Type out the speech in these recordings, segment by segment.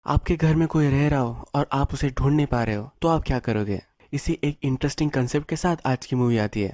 आपके घर में कोई रह रहा हो और आप उसे ढूंढ नहीं पा रहे हो तो आप क्या करोगे। इसी एक इंटरेस्टिंग कंसेप्ट के साथ आज की मूवी आती है।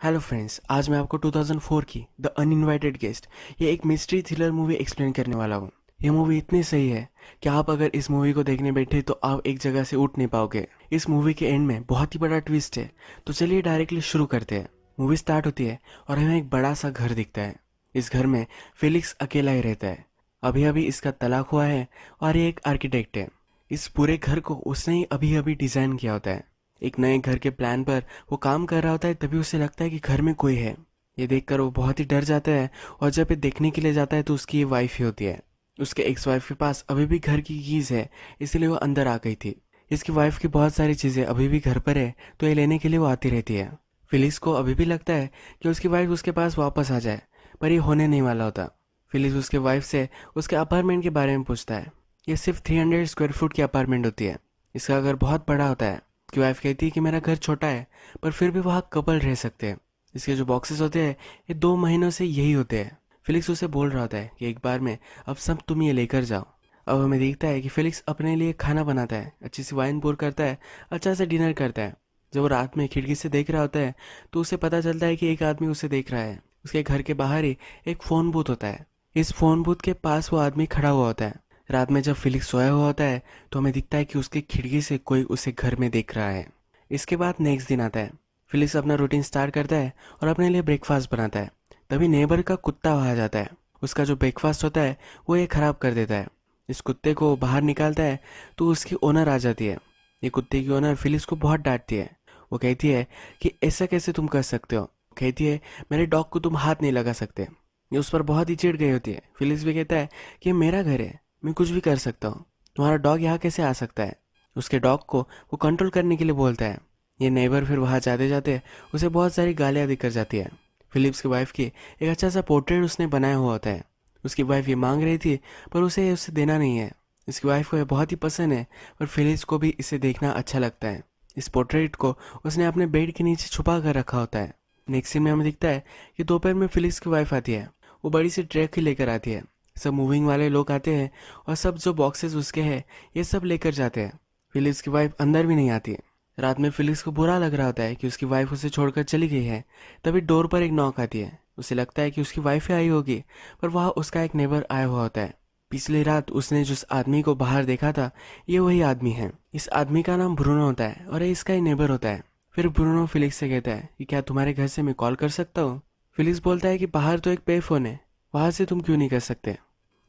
हेलो फ्रेंड्स, आज मैं आपको 2004 की द अनइनवाइटेड गेस्ट ये एक मिस्ट्री थ्रिलर मूवी एक्सप्लेन करने वाला हूँ। ये मूवी इतनी सही है कि आप अगर इस मूवी को देखने बैठे तो आप एक जगह से उठ नहीं पाओगे। इस मूवी के एंड में बहुत ही बड़ा ट्विस्ट है। तो चलिए डायरेक्टली शुरू करते हैं। मूवी स्टार्ट होती है और हमें एक बड़ा सा घर दिखता है। इस घर में फेलिक्स अकेला ही रहता है। अभी अभी इसका तलाक हुआ है और ये एक आर्किटेक्ट है। इस पूरे घर को उसने ही अभी अभी डिजाइन किया होता है। एक नए घर के प्लान पर वो काम कर रहा होता है, तभी उसे लगता है कि घर में कोई है। ये देखकर वो बहुत ही डर जाता है और जब ये देखने के लिए जाता है तो उसकी ये वाइफ ही होती है। उसके एक्स वाइफ के पास अभी भी घर की कीज है, इसलिए वो अंदर आ गई थी। इसकी वाइफ की बहुत सारी चीजें अभी भी घर पर है, तो ये लेने के लिए वो आती रहती है। फिलिस को अभी भी लगता है कि उसकी वाइफ उसके पास वापस आ जाए, पर ये होने नहीं वाला होता। फिलिस उसके वाइफ से उसके अपार्टमेंट के बारे में पूछता है। ये सिर्फ 300 स्क्वायर फुट की अपार्टमेंट होती है। इसका घर बहुत बड़ा होता है। उसकी वाइफ कहती है कि मेरा घर छोटा है, पर फिर भी वहाँ कपल रह सकते हैं। इसके जो बॉक्सेस होते हैं ये 2 महीनों से यही होते हैं। फिलिक्स उसे बोल रहा होता है कि एक बार में अब सब तुम ये लेकर जाओ। अब हमें दिखता है कि फिलिक्स अपने लिए खाना बनाता है, अच्छी सी वाइन पोर करता है, अच्छा से डिनर करता है। जब वो रात में खिड़की से देख रहा होता है तो उसे पता चलता है कि एक आदमी उसे देख रहा है। उसके घर के बाहर ही एक फ़ोन बूथ होता है। इस फ़ोन बूथ के पास वो आदमी खड़ा हुआ होता है। रात में जब फिलिक्स सोया हुआ होता है तो हमें दिखता है कि उसकी खिड़की से कोई उसे घर में देख रहा है। इसके बाद नेक्स्ट दिन आता है। फिलिक्स अपना रूटीन स्टार्ट करता है और अपने लिए ब्रेकफास्ट बनाता है। तभी नेबर का कुत्ता वहाँ आ जाता है। उसका जो ब्रेकफास्ट होता है वो ये खराब कर देता है। इस कुत्ते को बाहर निकालता है तो उसकी ओनर आ जाती है। ये कुत्ते की ओनर फिलिक्स को बहुत डांटती है। वो कहती है कि ऐसा कैसे तुम कर सकते हो। कहती है मेरे डॉग को तुम हाथ नहीं लगा सकते। ये उस पर बहुत ही चिढ़ गई होती है। फिलिक्स भी कहता है कि ये मेरा घर है, मैं कुछ भी कर सकता हूँ, तुम्हारा डॉग यहाँ कैसे आ सकता है। उसके डॉग को वो कंट्रोल करने के लिए बोलता है। ये नेबर फिर वहाँ जाते जाते उसे बहुत सारी गालियाँ देकर जाती है। फिलिप्स की वाइफ की एक अच्छा सा पोर्ट्रेट उसने बनाया हुआ होता है। उसकी वाइफ ये मांग रही थी पर उसे देना नहीं है। इसकी वाइफ को ये बहुत ही पसंद है, पर फिलिप्स को भी इसे देखना अच्छा लगता है। इस पोर्ट्रेट को उसने अपने बेड के नीचे छुपा कर रखा होता है। नेक्स्ट सीन में हमें दिखता है कि दोपहर में फिलिप्स की वाइफ आती है। वो बड़ी सी ट्रक ही लेकर आती है। सब मूविंग वाले लोग आते हैं और सब जो बॉक्सेस उसके हैं ये सब लेकर जाते हैं। फिलिप्स की वाइफ अंदर भी नहीं आती है। रात में फिलिप्स को बुरा लग रहा होता है कि उसकी वाइफ उसे छोड़कर चली गई है। तभी डोर पर एक नॉक आती है। उसे लगता है कि उसकी वाइफ ही आई होगी, पर वहाँ उसका एक नेबर आया हुआ होता है। पिछली रात उसने जिस आदमी को बाहर देखा था ये वही आदमी है। इस आदमी का नाम ब्रूनो होता है और ये इसका ही नेबर होता है। फिर ब्रूनो फिलिक्स से कहता है कि क्या तुम्हारे घर से मैं कॉल कर सकता हूँ। फिलिक्स बोलता है कि बाहर तो एक पे फोन है, वहां से तुम क्यों नहीं कर सकते।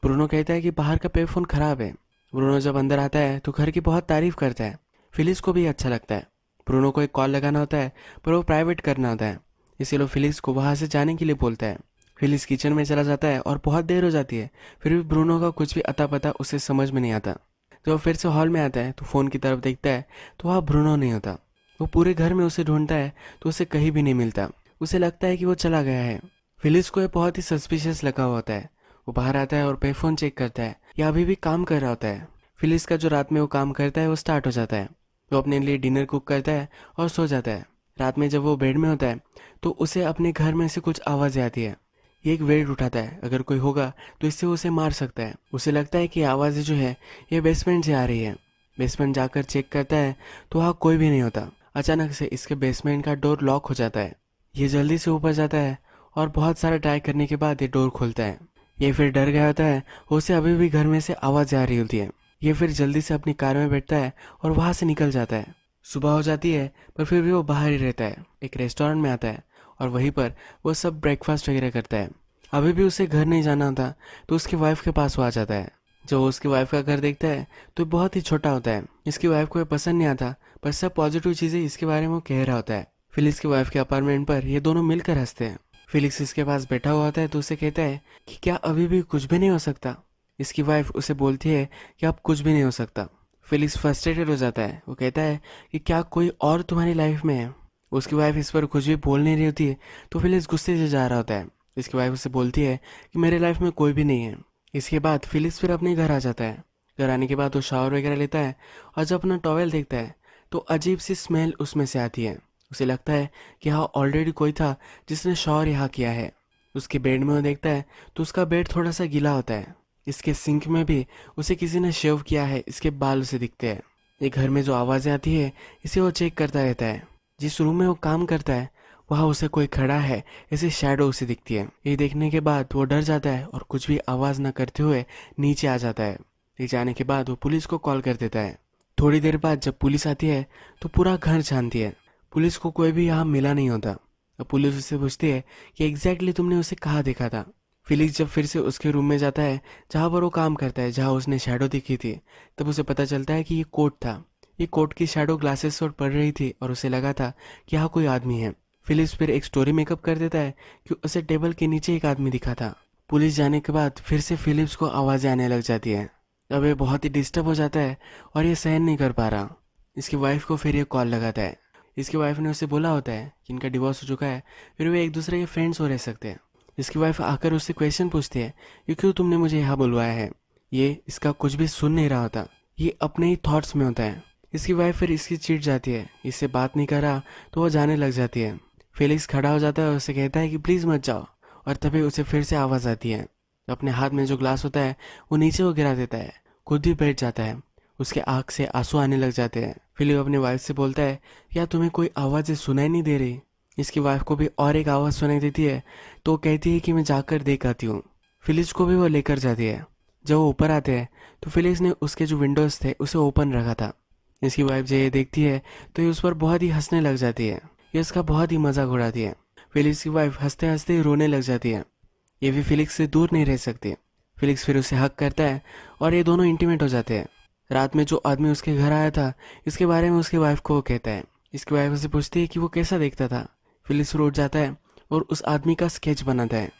ब्रूनो कहता है कि बाहर का पे फोन खराब है। ब्रूनो जब अंदर आता है तो घर की बहुत तारीफ करता है। फिलिक्स को भी अच्छा लगता है। ब्रूनो को एक कॉल लगाना होता है, पर वो प्राइवेट करना होता है, इसीलिए फिलिक्स को वहां से जाने के लिए बोलता है। फिलिक्स किचन में चला जाता है और बहुत देर हो जाती है। फिर भी ब्रूनो का कुछ भी अता पता उसे समझ में नहीं आता। जब वो फिर से हॉल में आता है तो फ़ोन की तरफ देखता है तो वहाँ ब्रूनो नहीं होता। वो पूरे घर में उसे ढूंढता है तो उसे कहीं भी नहीं मिलता। उसे लगता है कि वो चला गया है। फिलिक्स को ये बहुत ही सस्पिशियस लगा हुआ होता है। वो बाहर आता है और पे फोन चेक करता है। या अभी भी काम कर रहा होता है। फिलिक्स का जो रात में वो काम करता है वो स्टार्ट हो जाता है। वो अपने लिए डिनर कुक करता है और सो जाता है। रात में जब वो बेड में होता है तो उसे अपने घर में से कुछ आवाज़ें आती है। ये एक वेट उठाता है, अगर कोई होगा तो इससे उसे मार सकता है। उसे लगता है कि आवाज़ें जो है ये बेसमेंट से आ रही है। बेसमेंट जाकर चेक करता है तो वहाँ कोई भी नहीं होता। अचानक से इसके बेसमेंट का डोर लॉक हो जाता है। ये जल्दी से ऊपर जाता है और बहुत सारा ट्राई करने के बाद ये डोर खोलता है। ये फिर डर गया होता है। उसे अभी भी घर में से आवाज़ आ रही होती है। ये फिर जल्दी से अपनी कार में बैठता है और वहाँ से निकल जाता है। सुबह हो जाती है पर फिर भी वो बाहर ही रहता है। एक रेस्टोरेंट में आता है और वहीं पर वो सब ब्रेकफास्ट वगैरह करता है। अभी भी उसे घर नहीं जाना था तो उसकी वाइफ के पास वो आ जाता है। जब वो उसकी वाइफ का घर देखता है तो बहुत ही छोटा होता है। इसकी वाइफ को ये पसंद नहीं आता, पर सब पॉजिटिव चीज़ें इसके बारे में वो कह रहा होता है। फिलिक्स की वाइफ के अपार्टमेंट पर ये दोनों मिलकर हंसते हैं। फिलिक्स इसके पास बैठा हुआ होता है तो उसे कहता है कि क्या अभी भी कुछ भी नहीं हो सकता। इसकी वाइफ उसे बोलती है कि अब कुछ भी नहीं हो सकता। फिलिक्स फ्रस्ट्रेटेड हो जाता है। वो कहता है कि क्या कोई और तुम्हारी लाइफ में है। उसकी वाइफ इस पर कुछ भी बोल नहीं रही होती है तो फिलिक्स गुस्से से जा रहा होता है। इसकी वाइफ उसे बोलती है कि मेरे लाइफ में कोई भी नहीं है। इसके बाद फिलिक्स फिर अपने घर आ जाता है। घर आने के बाद वो शावर वगैरह लेता है और जब अपना टॉवेल देखता है तो अजीब सी स्मेल उसमें से आती है। उसे लगता है कि यहाँ ऑलरेडी कोई था जिसने शावर यहाँ किया है। उसके बेड में वो देखता है तो उसका बेड थोड़ा सा गीला होता है। इसके सिंक में भी उसे किसी ने शेव किया है, इसके बाल उसे दिखते हैं। ये घर में जो आवाज़ें आती है इसे वो चेक करता रहता है। जिस रूम में वो काम करता है वहाँ उसे कोई खड़ा है, ऐसी शैडो उसे दिखती है। ये देखने के बाद वो डर जाता है और कुछ भी आवाज़ न करते हुए नीचे आ जाता है। नीचे आने के बाद वो पुलिस को कॉल कर देता है। थोड़ी देर बाद जब पुलिस आती है तो पूरा घर छानती है। पुलिस को कोई भी यहाँ मिला नहीं होता। अब पुलिस उससे पूछती है कि एग्जैक्टली तुमने उसे कहाँ देखा था। फिलिक्स जब फिर से उसके रूम में जाता है जहाँ पर वो काम करता है, जहाँ उसने शैडो दिखी थी, तब उसे पता चलता है कि ये कोट था। ये कोट की शैडो ग्लासेस पर पड़ रही थी और उसे लगा था कि यहाँ कोई आदमी है। फिलिप्स फिर एक स्टोरी मेकअप कर देता है कि उसे टेबल के नीचे एक आदमी दिखा था। पुलिस जाने के बाद फिर से फिलिप्स को आवाज़ें आने लग जाती है। अब ये बहुत ही डिस्टर्ब हो जाता है और ये सहन नहीं कर पा रहा। इसकी वाइफ को फिर ये कॉल लगाता है। इसकी वाइफ ने उसे बोला होता है कि इनका डिवोर्स हो चुका है, फिर वे एक दूसरे के फ्रेंड्स हो रह सकते हैं। इसकी वाइफ आकर उससे क्वेश्चन पूछती है कि क्यों तुमने मुझे यहाँ बुलवाया है। ये इसका कुछ भी सुन नहीं रहा होता, ये अपने ही थॉट्स में होता है। इसकी वाइफ फिर इसकी चिढ़ जाती है, इससे बात नहीं कर रहा तो वो जाने लग जाती है। फेलिक्स खड़ा हो जाता है और उसे कहता है कि प्लीज़ मत जाओ, और तभी उसे फिर से आवाज़ आती है। अपने हाथ में जो ग्लास होता है वो नीचे वो गिरा देता है, खुद भी बैठ जाता है। उसके आँख से आंसू आने लग जाते हैं। फिलिप अपनी वाइफ से बोलता है, क्या तुम्हें कोई आवाज़ें सुनाई नहीं दे रही। इसकी वाइफ को भी और एक आवाज़ सुनाई देती है, तो वो कहती है कि मैं जाकर देख आती हूँ। फिलिक्स को भी वो लेकर जाती है। जब वो ऊपर आते हैं तो फिलिक्स ने उसके जो विंडोज़ थे उसे ओपन रखा था। इसकी वाइफ जब ये देखती है तो ये उस पर बहुत ही हंसने लग जाती है। ये उसका बहुत ही मजाक उड़ाती है। फिलिक्स की वाइफ हंसते हंसते रोने लग जाती है। ये भी फिलिक्स से दूर नहीं रह सकती। फिलिक्स फिर उसे हक करता है और ये दोनों इंटीमेट हो जाते हैं। रात में जो आदमी उसके घर आया था इसके बारे में उसकी वाइफ को वो कहता है। इसकी वाइफ उसे पूछती है कि वो कैसा देखता था। फिलिक्स उठ जाता है और उस आदमी का स्केच बनाता है।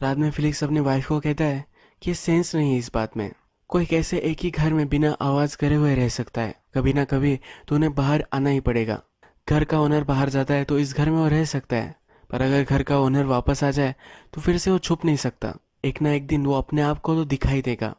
रात में फिलिक्स अपनी वाइफ को कहता है कि सेंस नहीं है इस बात में, कोई कैसे एक ही घर में बिना आवाज़ करे हुए रह सकता है। कभी ना कभी तो उन्हें बाहर आना ही पड़ेगा। घर का ओनर बाहर जाता है तो इस घर में वो रह सकता है, पर अगर घर का ओनर वापस आ जाए तो फिर से वो छुप नहीं सकता। एक ना एक दिन वो अपने आप को तो दिखाई देगा।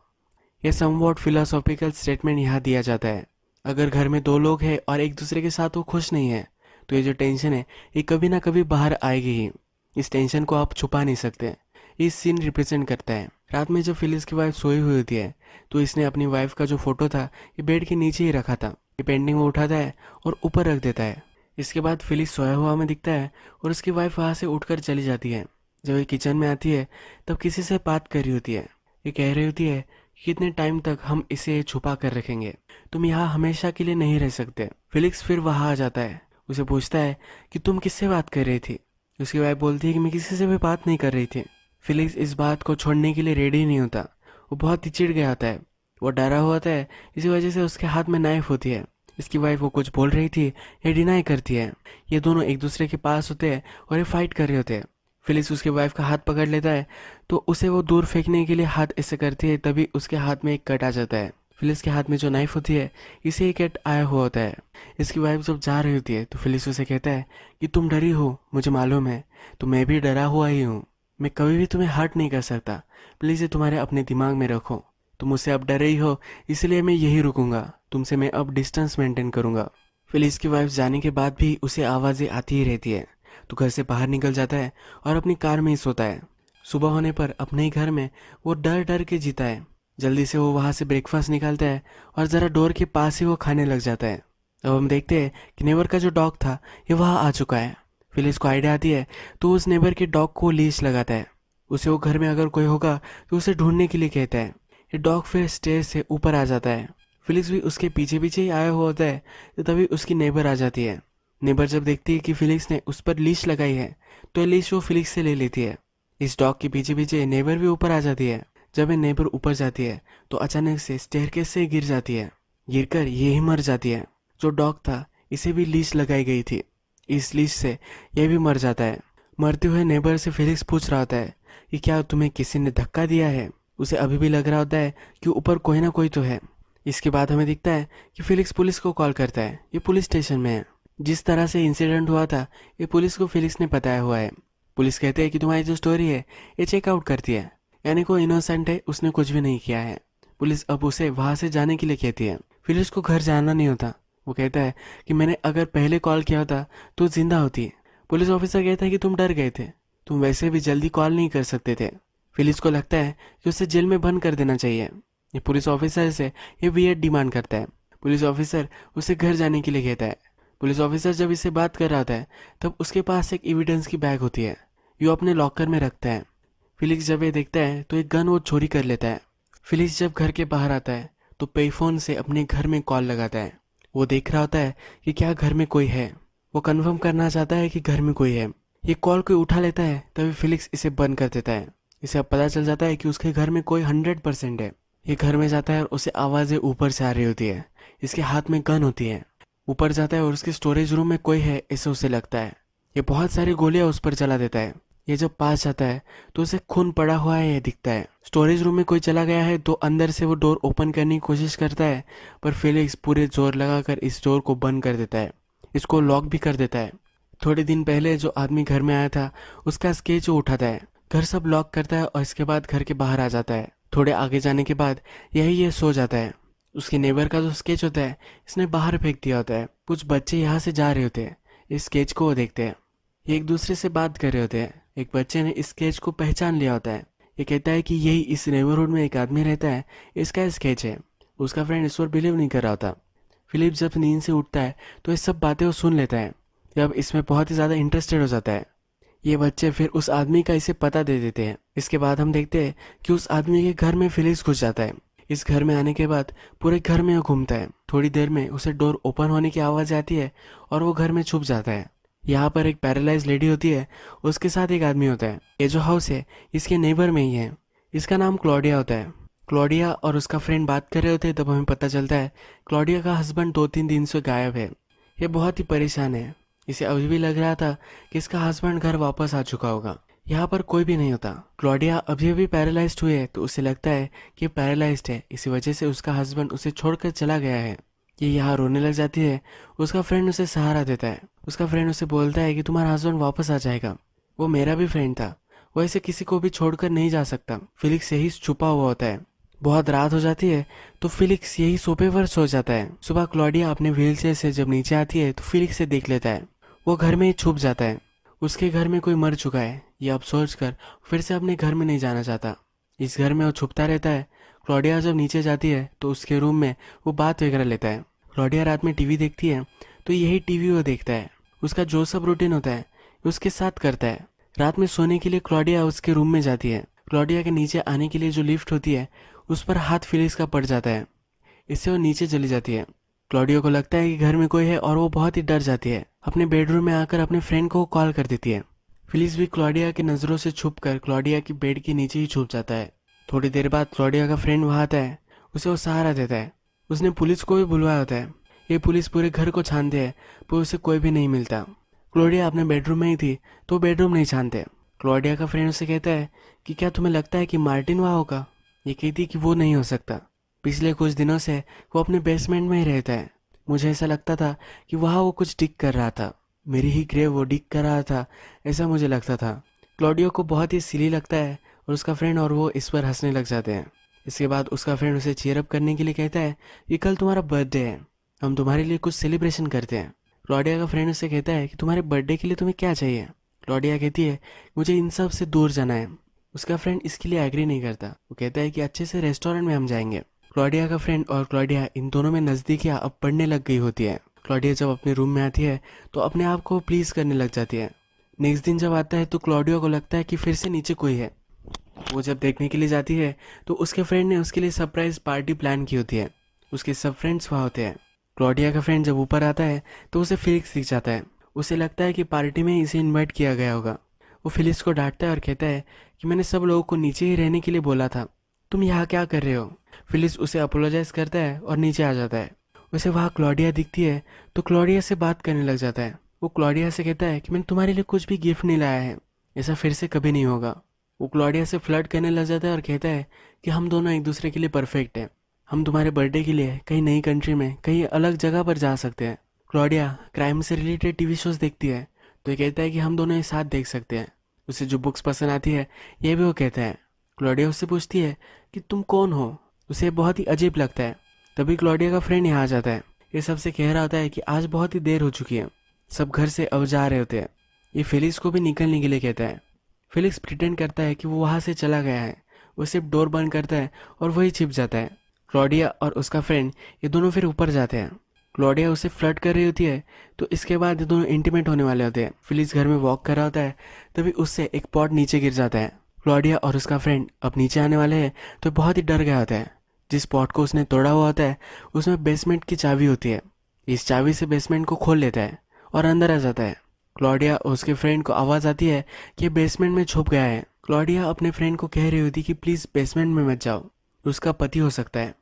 यह समवॉट फिलोसॉफिकल स्टेटमेंट यहाँ दिया जाता है। अगर घर में दो लोग हैं और एक दूसरे के साथ वो खुश नहीं है तो ये जो टेंशन है ये कभी ना कभी बाहर आएगी ही। इस टेंशन को आप छुपा नहीं सकते। इस सीन रिप्रेजेंट करता है रात में जब फिलिस की वाइफ सोई हुई होती है तो इसने अपनी वाइफ का जो फोटो था ये बेड के नीचे ही रखा था। ये पेंटिंग वो उठाता है और ऊपर रख देता है। इसके बाद फिलिस सोया हुआ में दिखता है और उसकी वाइफ वहाँ से उठकर चली जाती है। जब ये किचन में आती है तब किसी से बात कर रही होती है। ये कह रही होती है कि कितने टाइम तक हम इसे छुपा कर रखेंगे, तुम यहाँ हमेशा के लिए नहीं रह सकते। फिलिक्स फिर वहाँ आ जाता है। उसे पूछता है कि तुम किससे बात कर रही थी। उसकी वाइफ बोलती है कि मैं किसी से भी बात नहीं कर रही थी। फिलिक्स इस बात को छोड़ने के लिए रेडी नहीं होता। वो बहुत ही चिढ़ गया होता है, वो डरा हुआ होता है। इसी वजह से उसके हाथ में नाइफ होती है। इसकी वाइफ वो कुछ बोल रही थी ये डिनाई करती है। ये दोनों एक दूसरे के पास होते हैं और ये फाइट कर रहे होते हैं। फिलिक्स उसकी वाइफ का हाथ पकड़ लेता है तो उसे वो दूर फेंकने के लिए हाथ ऐसे करती है, तभी उसके हाथ में एक कट आ जाता है। फिलिक्स के हाथ में जो नाइफ होती है इसे एक कट आया हुआ होता है। इसकी वाइफ जब जा रही होती है तो फिलिक्स उसे कहता है कि तुम डरी हो, मुझे मालूम है, तो मैं भी डरा हुआ ही हूँ। मैं कभी भी तुम्हें हर्ट नहीं कर सकता, प्लीज़ ये तुम्हारे अपने दिमाग में रखो। तुम मुझसे अब डरे ही हो इसलिए मैं यही रुकूंगा, तुमसे मैं अब डिस्टेंस मेंटेन करूंगा। फिलिक्स की वाइफ जाने के बाद भी उसे आवाज़ें आती ही रहती है तो घर से बाहर निकल जाता है और अपनी कार में ही सोता है। सुबह होने पर अपने ही घर में वो डर डर के जीता है। जल्दी से वो वहाँ से ब्रेकफास्ट निकालता है और ज़रा डोर के पास ही वो खाने लग जाता है। अब हम देखते हैं कि नेबर का जो डॉग था ये वहाँ आ चुका है। फिलिक्स को आइडिया आती है तो उस नेबर के डॉग को लीश लगाता है। उसे वो घर में अगर कोई होगा तो उसे ढूंढने के लिए कहता है। ये डॉग फिर स्टेज से ऊपर आ जाता है। फिलिक्स भी उसके पीछे पीछे ही आया हुआ होता है तो तभी उसकी नेबर आ जाती है। नेबर जब देखती है कि फिलिक्स ने उस पर लीश लगाई है तो ये लीश वो फिलिक्स से ले लेती है। इस डॉग के पीछे पीछे नेबर भी ऊपर आ जाती है। जब ये नेबर ऊपर जाती है तो अचानक से स्टेयरकेस से गिर जाती है। गिरकर ये ही मर जाती है। जो डॉग था इसे भी लीश लगाई गई थी, इस लीश से यह भी मर जाता है। मरते हुए नेबर से फिलिक्स पूछ रहा होता है कि क्या तुम्हें किसी ने धक्का दिया है। उसे अभी भी लग रहा होता है कि ऊपर कोई ना कोई तो है। इसके बाद हमें दिखता है कि फिलिक्स पुलिस को कॉल करता है। ये पुलिस स्टेशन में है। जिस तरह से इंसिडेंट हुआ था ये पुलिस को फिलिक्स ने बताया हुआ है। पुलिस कहते हैं कि तुम्हारी जो स्टोरी है ये चेकआउट करती है, यानी कोई इनोसेंट है, उसने कुछ भी नहीं किया है। पुलिस अब उसे वहाँ से जाने के लिए कहती है। फिलिक्स को घर जाना नहीं होता। वो कहता है कि मैंने अगर पहले कॉल किया होता तो जिंदा होती। पुलिस ऑफिसर कहता है कि तुम डर गए थे, तुम वैसे भी जल्दी कॉल नहीं कर सकते थे। फिलिक्स को लगता है कि उसे जेल में बंद कर देना चाहिए। ये पुलिस ऑफिसर से ये वियर्ड डिमांड करता है। पुलिस ऑफिसर उसे घर जाने के लिए कहता है। पुलिस ऑफिसर जब इससे बात कर रहा होता है तब उसके पास एक एविडेंस की बैग होती है, जो अपने लॉकर में रखता है। फिलिक्स जब ये देखता है तो एक गन वो चोरी कर लेता है। फिलिक्स जब घर के बाहर आता है तो पेफोन से अपने घर में कॉल लगाता है। वो देख रहा होता है कि क्या घर में कोई है। वो कंफर्म करना चाहता है कि घर में कोई है। ये कॉल कोई उठा लेता है तभी फिलिक्स इसे बंद कर देता है। इसे अब पता चल जाता है कि उसके घर में कोई 100% है। ये घर में जाता है और उसे आवाज़ें ऊपर से आ रही होती है। इसके हाथ में गन होती है। ऊपर जाता है और उसके स्टोरेज रूम में कोई है ऐसे उसे लगता है। ये बहुत सारी गोलियां उस पर चला देता है। ये जब पास जाता है तो उसे खून पड़ा हुआ है ये दिखता है। स्टोरेज रूम में कोई चला गया है तो अंदर से वो डोर ओपन करने की कोशिश करता है, पर फिलिक्स पूरे जोर लगाकर इस डोर को बंद कर देता है। इसको लॉक भी कर देता है। थोड़े दिन पहले जो आदमी घर में आया था उसका स्केच वो उठाता है। घर सब लॉक करता है और इसके बाद घर के बाहर आ जाता है। थोड़े आगे जाने के बाद यही ये सो जाता है। उसके नेबर का जो स्केच होता है इसने बाहर फेंक दिया होता है। कुछ बच्चे यहाँ से जा रहे होते हैं। इस स्केच को वो देखते हैं। ये एक दूसरे से बात कर रहे होते हैं। एक बच्चे ने इस स्केच को पहचान लिया होता है। ये कहता है कि यही इस नेबरहुड में एक आदमी रहता है, इसका स्केच है। उसका फ्रेंड इस पर बिलीव नहीं कर रहा होता। फिलिप जब नींद से उठता है तो ये सब बातें वो सुन लेता है। जब इसमें बहुत ही ज़्यादा इंटरेस्टेड हो जाता है। ये बच्चे फिर उस आदमी का इसे पता दे देते हैं। इसके बाद हम देखते हैं कि उस आदमी के घर में फिलिक्स घुस जाता है। इस घर में आने के बाद पूरे घर में वो घूमता है। थोड़ी देर में उसे डोर ओपन होने की आवाज़ आती है और वो घर में छुप जाता है। यहाँ पर एक पैरालाइज लेडी होती है, उसके साथ एक आदमी होता है। ये जो हाउस है इसके नेबर में ही है। इसका नाम क्लॉडिया होता है। क्लॉडिया और उसका फ्रेंड बात कर रहे होते हैं तब हमें पता चलता है क्लॉडिया का हस्बैंड 2-3 दिन से गायब है। ये बहुत ही परेशान है। इसे अभी भी लग रहा था कि इसका हस्बैंड घर वापस आ चुका होगा। यहाँ पर कोई भी नहीं होता। क्लॉडिया अभी अभी पैरालाइज्ड हुई है तो उसे लगता है कि पैरालाइज्ड है, इसी वजह से उसका हस्बैंड उसे छोड़कर चला गया है। ये यहाँ रोने लग जाती है। उसका फ्रेंड उसे सहारा देता है। उसका फ्रेंड उसे बोलता है कि तुम्हारा हस्बैंड वापस आ जाएगा। वो मेरा भी फ्रेंड था, वो ऐसे किसी को भी छोड़कर नहीं जा सकता। फिलिक्स यही छुपा हुआ होता है। बहुत रात हो जाती है तो फिलिक्स यही सोफे पर सो जाता है। सुबह क्लॉडिया अपने व्हीलचेयर से जब नीचे आती है तो फिलिक्स से देख लेता है। वो घर में ही छुप जाता है। उसके घर में कोई मर चुका है। ये अब सोच कर फिर से अपने घर में नहीं जाना चाहता। इस घर में वो छुपता रहता है। क्लॉडिया जब नीचे जाती है तो उसके रूम में वो बात वगैरह लेता है। क्लॉडिया रात में टीवी देखती है तो यही टीवी वो देखता है। उसका जो सब रूटीन होता है उसके साथ करता है। रात में सोने के लिए क्लॉडिया उसके रूम में जाती है। क्लॉडिया के नीचे आने के लिए जो लिफ्ट होती है उस पर हाथ फिलिक्स का पड़ जाता है। इससे वो नीचे चली जाती है। क्लॉडिया को लगता है कि घर में कोई है और वो बहुत ही डर जाती है। अपने बेडरूम में आकर अपने फ्रेंड को कॉल कर देती है। फिलिक्स भी क्लॉडिया की नज़रों से छुपकर क्लॉडिया की बेड के नीचे ही छुप जाता है। थोड़ी देर बाद क्लॉडिया का फ्रेंड वहाँ आता है। उसे वो सहारा देता है। उसने पुलिस को भी बुलवाया होता है। ये पुलिस पूरे घर को छानते हैं पर उसे कोई भी नहीं मिलता। क्लॉडिया अपने बेडरूम में ही थी तो बेडरूम नहीं छानते। क्लॉडिया का फ्रेंड उसे कहता है कि क्या तुम्हें लगता है कि मार्टिन वहाँ होगा। ये कहती कि वो नहीं हो सकता। पिछले कुछ दिनों से वो अपने बेसमेंट में ही रहता है। मुझे ऐसा लगता था कि वहाँ वो कुछ डिग कर रहा था। मेरी ही ग्रेव वो डिग कर रहा था, ऐसा मुझे लगता था। क्लॉडियो को बहुत ही सिली लगता है और उसका फ्रेंड और वो इस पर हंसने लग जाते हैं। इसके बाद उसका फ्रेंड उसे चीयर अप करने के लिए कहता है कि कल तुम्हारा बर्थडे है, हम तुम्हारे लिए कुछ सेलिब्रेशन करते हैं। क्लॉडिया का फ्रेंड उससे कहता है कि तुम्हारे बर्थडे के लिए तुम्हें क्या चाहिए। क्लॉडिया कहती है मुझे इन सब से दूर जाना है। उसका फ्रेंड इसके लिए एग्री नहीं करता। वो कहता है कि अच्छे से रेस्टोरेंट में हम जाएंगे। क्लॉडिया का फ्रेंड और क्लॉडिया इन दोनों में नज़दीकियाँ अब बढ़ने लग गई होती है। क्लॉडिया जब अपने रूम में आती है तो अपने आप को प्लीज़ करने लग जाती है। नेक्स्ट दिन जब आता है तो क्लॉडिया को लगता है कि फिर से नीचे कोई है। वो जब देखने के लिए जाती है तो उसके फ्रेंड ने उसके लिए सरप्राइज पार्टी प्लान की होती है। उसके सब फ्रेंड्स वहाँ होते हैं। क्लॉडिया का फ्रेंड जब ऊपर आता है तो उसे फिलिक्स दिख जाता है। उसे लगता है कि पार्टी में इसे इनवाइट किया गया होगा। वो फिलिक्स को डांटता है और कहता है कि मैंने सब लोगों को नीचे ही रहने के लिए बोला था, तुम यहाँ क्या कर रहे हो। फिलिक्स उसे अपोलोजाइज करता है और नीचे आ जाता है। उसे वहाँ क्लॉडिया दिखती है तो क्लॉडिया से बात करने लग जाता है। वो क्लॉडिया से कहता है कि मैंने तुम्हारे लिए कुछ भी गिफ्ट नहीं लाया है, ऐसा फिर से कभी नहीं होगा। वो क्लॉडिया से फ्लर्ट करने लग जाता है और कहता है कि हम दोनों एक दूसरे के लिए परफेक्ट हैं। हम तुम्हारे बर्थडे के लिए कहीं नई कंट्री में कहीं अलग जगह पर जा सकते हैं। क्लॉडिया क्राइम से रिलेटेड टीवी शोज देखती है तो ये कहता है कि हम दोनों एक साथ देख सकते हैं। उसे जो बुक्स पसंद आती है ये भी वो कहता है। क्लॉडिया उससे पूछती है कि तुम कौन हो। उसे बहुत ही अजीब लगता है। तभी क्लॉडिया का फ्रेंड यहाँ आ जाता है। ये सबसे कह रहा होता है कि आज बहुत ही देर हो चुकी है। सब घर से अब जा रहे होते हैं। ये फिलिक्स को भी निकलने के लिए कहता है। फिलिक्स प्रिटेंड करता है कि वो वहाँ से चला गया है। वो सिर्फ डोर बंद करता है और वही छिप जाता है। क्लॉडिया और उसका फ्रेंड ये दोनों फिर ऊपर जाते हैं। क्लॉडिया उसे फ्लर्ट कर रही होती है, तो इसके बाद ये दोनों इंटीमेट होने वाले होते हैं। फिलिक्स घर में वॉक कर रहा होता है, तभी उससे एक पॉट नीचे गिर जाता है। क्लॉडिया और उसका फ्रेंड अब नीचे आने वाले हैं तो बहुत ही डर गया होता है। जिस पॉट को उसने तोड़ा हुआ होता है उसमें बेसमेंट की चाबी होती है। इस चाबी से बेसमेंट को खोल लेता है और अंदर आ जाता है। क्लॉडिया और उसके फ्रेंड को आवाज़ आती है कि बेसमेंट में छुप गया है। क्लॉडिया अपने फ्रेंड को कह रही होती कि प्लीज़ बेसमेंट में मत जाओ, उसका पति हो सकता है।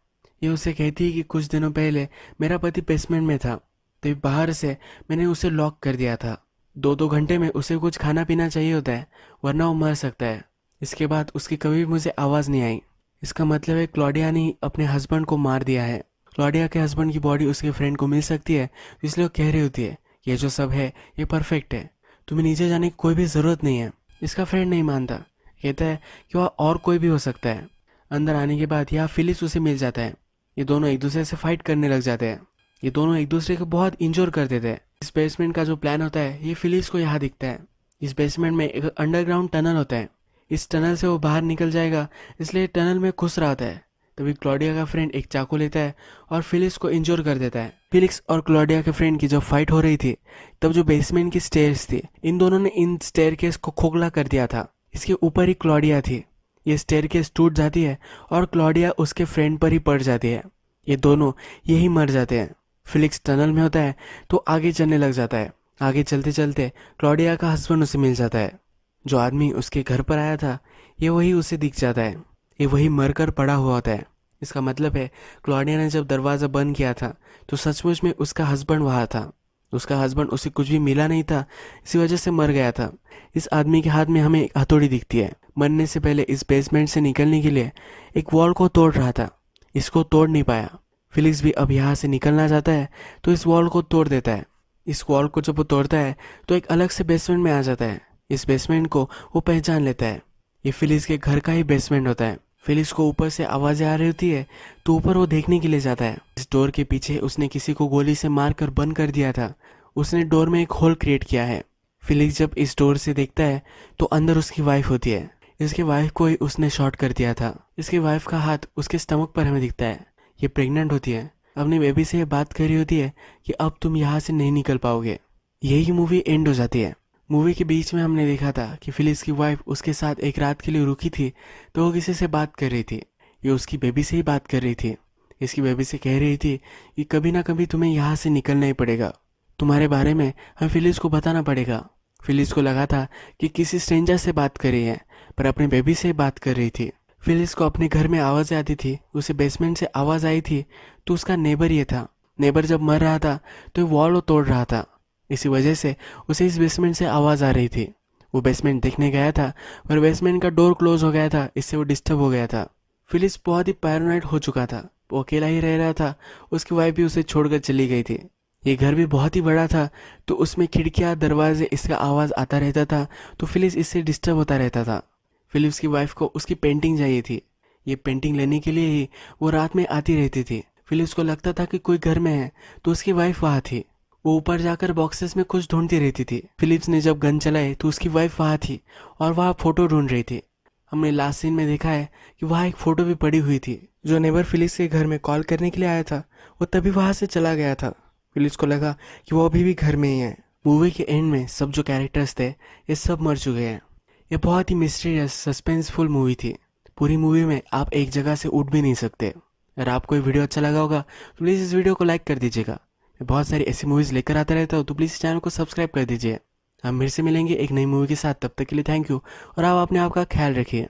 ये उसे कहती है कि कुछ दिनों पहले मेरा पति बेसमेंट में था, तभी बाहर से मैंने उसे लॉक कर दिया था। 2-2 घंटे में उसे कुछ खाना पीना चाहिए होता है, वरना वो मर सकता है। इसके बाद उसकी कभी भी मुझे आवाज़ नहीं आई। इसका मतलब है क्लॉडिया ने अपने हस्बैंड को मार दिया है। क्लॉडिया के हस्बैंड की बॉडी उसके फ्रेंड को मिल सकती है, तो इसलिए वो कह रही होती है ये जो सब है ये परफेक्ट है, तुम्हें नीचे जाने की कोई भी ज़रूरत नहीं है। इसका फ्रेंड नहीं मानता, कहता है कि वह और कोई भी हो सकता है। अंदर आने के बाद यहाँ फिलिस उसे मिल जाता है। ये दोनों एक दूसरे से फाइट करने लग जाते हैं। ये दोनों एक दूसरे को बहुत इंजोर कर देते हैं। इस बेसमेंट का जो प्लान होता है ये फिलिस को यहाँ दिखता है। इस बेसमेंट में एक अंडरग्राउंड टनल होता है। इस टनल से वो बाहर निकल जाएगा, इसलिए टनल में घुस रहा होता है। तभी क्लॉडिया का फ्रेंड एक चाकू लेता है और फिलिक्स को इंजोर कर देता है। फिलिक्स और क्लॉडिया के फ्रेंड की जब फाइट हो रही थी, तब जो बेसमेंट की स्टेयर्स थी, इन दोनों ने इन स्टेयरकेस को खोखला कर दिया था। इसके ऊपर ही क्लॉडिया थी। ये स्टेयरकेस टूट जाती है और क्लॉडिया उसके फ्रेंड पर ही पड़ जाती है। ये दोनों यही मर जाते हैं। फिलिक्स टनल में होता है तो आगे चलने लग जाता है। आगे चलते चलते क्लॉडिया का हस्बैंड उसे मिल जाता है। जो आदमी उसके घर पर आया था ये वही उसे दिख जाता है। ये वही मरकर पड़ा हुआ होता है। इसका मतलब है क्लॉडिया ने जब दरवाज़ा बंद किया था तो सचमुच में उसका हस्बैंड वहाँ था। उसका हस्बैंड उसे कुछ भी मिला नहीं था, इसी वजह से मर गया था। इस आदमी के हाथ में हमें एक हथौड़ी दिखती है। मरने से पहले इस बेसमेंट से निकलने के लिए एक वॉल को तोड़ रहा था। इसको तोड़ नहीं पाया। फिलिक्स भी अब यहाँ से निकलना चाहता है तो इस वॉल को तोड़ देता है। इस वॉल को जब वो तोड़ता है तो एक अलग से बेसमेंट में आ जाता है। इस बेसमेंट को वो पहचान लेता है। ये फिलिक्स के घर का ही बेसमेंट होता है। फिलिक्स को ऊपर से आवाज़ें आ रही होती है तो ऊपर वो देखने के लिए जाता है। इस डोर के पीछे उसने किसी को गोली से मारकर बंद कर दिया था। उसने डोर में एक होल क्रिएट किया है। फिलिक्स जब इस डोर से देखता है तो अंदर उसकी वाइफ होती है। इसकी वाइफ को ही उसने शॉट कर दिया था। इसकी वाइफ का हाथ उसके स्टमक पर हमें दिखता है। ये प्रेग्नेंट होती है। अपनी बेबी से ये बात कर रही होती है कि अब तुम यहाँ से नहीं निकल पाओगे। यही मूवी एंड हो जाती है। मूवी के बीच में हमने देखा था कि फिलिक्स की वाइफ उसके साथ एक रात के लिए रुकी थी, तो वो किसी से बात कर रही थी। ये उसकी बेबी से ही बात कर रही थी। इसकी बेबी से कह रही थी कि कभी ना कभी तुम्हें यहाँ से निकलना ही पड़ेगा। तुम्हारे बारे में हमें फिलिक्स को बताना पड़ेगा। फिलिक्स को लगा था कि किसी स्ट्रेंजर से बात कर रही है, पर अपने बेबी से बात कर रही थी। फिलिक्स को अपने घर में आवाज़ें आती थी। उसे बेसमेंट से आवाज़ आई थी तो उसका नेबर ये था। नेबर जब मर रहा था तो वॉल वो तोड़ रहा था। इसी वजह से उसे इस बेसमेंट से आवाज़ आ रही थी। वो बेसमेंट देखने गया था, पर बेसमेंट का डोर क्लोज हो गया था, इससे वो डिस्टर्ब हो गया था। फिलिक्स बहुत ही पैरानॉइड हो चुका था। वो अकेला ही रह रहा था। उसकी वाइफ भी उसे छोड़कर चली गई थी। ये घर भी बहुत ही बड़ा था, तो उसमें खिड़कियाँ दरवाजे इसका आवाज़ आता रहता था, तो फिलिक्स इससे डिस्टर्ब होता रहता था। फिलिप्स की वाइफ को उसकी पेंटिंग चाहिए थी। ये पेंटिंग लेने के लिए ही वो रात में आती रहती थी। फिलिप्स को लगता था कि कोई घर में है, तो उसकी वाइफ वहाँ थी। वो ऊपर जाकर बॉक्सेस में कुछ ढूंढती रहती थी। फिलिप्स ने जब गन चलाए तो उसकी वाइफ वहाँ थी और वहाँ फोटो ढूंढ रही थी। हमने लास्ट सीन में देखा है कि वहाँ एक फ़ोटो भी पड़ी हुई थी। जो नेबर फिलिप्स के घर में कॉल करने के लिए आया था वो तभी वहाँ से चला गया था। फिलिप्स को लगा कि वो अभी भी घर में ही है। मूवी के एंड में सब जो कैरेक्टर्स थे ये सब मर चुके हैं। ये बहुत ही मिस्टीरियस सस्पेंसफुल मूवी थी। पूरी मूवी में आप एक जगह से उठ भी नहीं सकते। अगर आपको ये वीडियो अच्छा लगा होगा तो प्लीज़ इस वीडियो को लाइक कर दीजिएगा। मैं बहुत सारी ऐसी मूवीज़ लेकर आता रहता हूँ, तो प्लीज़ इस चैनल को सब्सक्राइब कर दीजिए। हम फिर से मिलेंगे एक नई मूवी के साथ। तब तक के लिए थैंक यू और आप अपने आप का ख्याल रखिए।